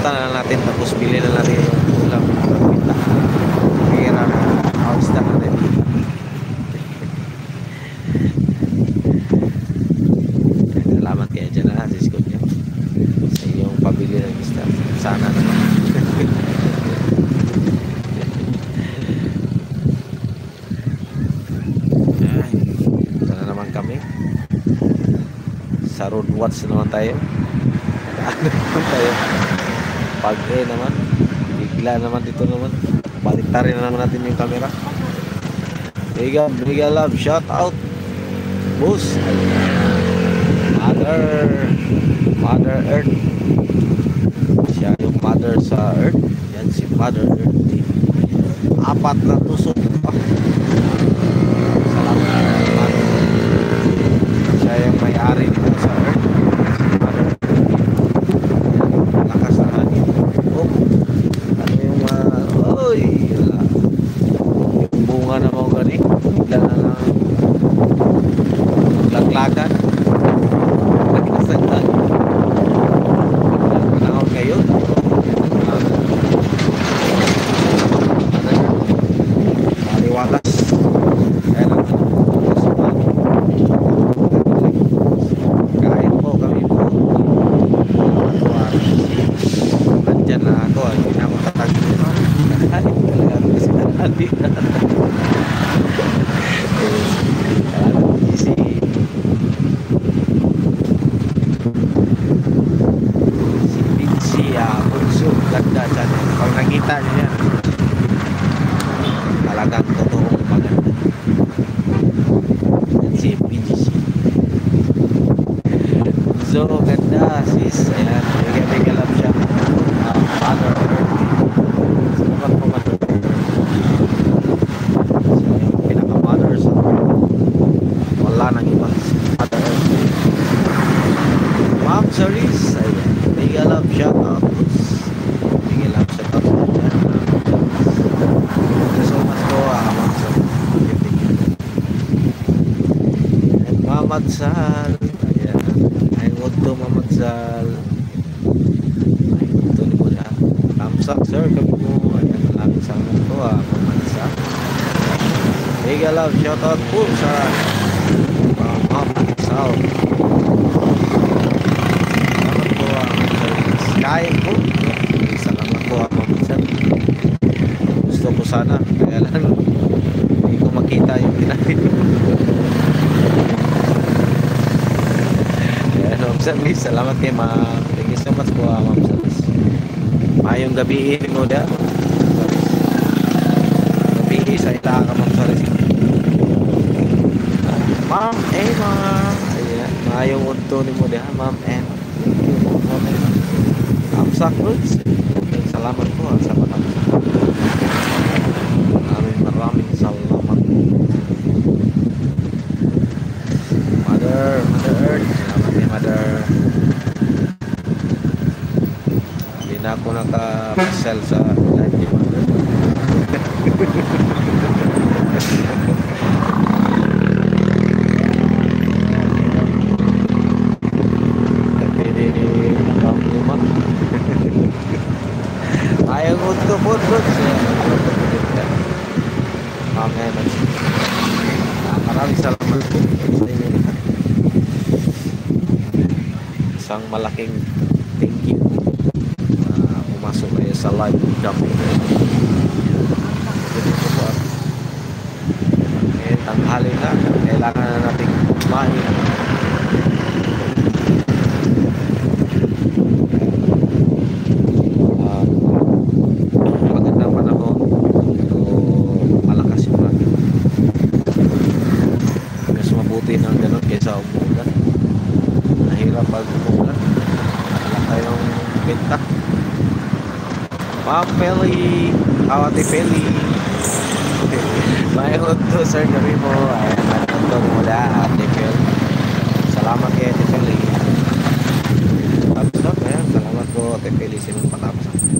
punta na lang natin tapos bili na natin yung ulam ng kita. Kaya na house na natin. Salamat kaya dyan na sis ko niyo sa iyong pabili ng isda. Sana naman. Ito na naman kami. Sa road watch naman tayo. Ano naman tayo? Pag naman. Bigla naman dito naman. Baliktarin na naman natin yung camera. Mega love. Shout out. Boss. Mother Earth. Siya yung mother sa Earth. Yan si Mother Earth. 4 na tusok pa. Salamat. Siya yung may-ari nito sa Earth. Mother Earth. Lakas na hangin. Oh. Ano yung oy. Wala. Yung bunga na mga gani. Bigla na lang laglagan. Nagkasagdan. Panahon ngayon. Maliwalas. Kaya lang kain po kami po. Nandyan na ako. Hindi na ako tatag. Kain talaga ako kasi nanali. Ganda dyan. Pag nakita nyo yan, talagang totoong maganda. Yan si PGC. So, ganda sis. Ayan, mega love siya. Mother Earth. Salamat po Mother Earth. So, yung pinaka-mother sa wala nang iba. Mother Earth. Ma'am Saris. Ayan, mega love siya. Mamadsal. Ayan. Ay, huwag to mamadsal. Ay, ito ni mo na. Tamsak, sir. Kami mo. Ayan, maraming salamat po, mamadsal. Mega love. Shoutout po sa mamadsal. Salamat po, Sky po. Salamat po, mamadsal. Gusto ko sana. Kaya lang, hindi ko makita yung kinahin. Ma'am Service, salamat kay ma'am. Thank you so much po, ma'am Service. Mayong gabi mo da. Gabi sa ila ka, ma'am Service. Ma'am, ma'am. Ayan, mayong unto ni mo da, ma'am. Thank you, ma'am. Amsak Roots. Salamat po sa patamsak. Maraming salamat. Mother Earth. Mother. Hindi na ako naka-sell sa live ni Mother. Ayaw mo ito po. Maraming salamat po. Isang malaking thank you pumasok kayo sa live kami. Tanghali na, kailangan na natin kumain. Magandang panahon, so malakas yung hangin. Mas mabuti ng ganun kaysa umulan. Nahirap pag umulan. Wala tayong benta. Ma'am Peli, Ate Peli. Mayroon to sir kami mo. Ayan, mayroon to mula Ate Peli. Salamat kay Ate Peli. Thumbs up, ayan. Salamat po Ate Peli sa inyong patapos.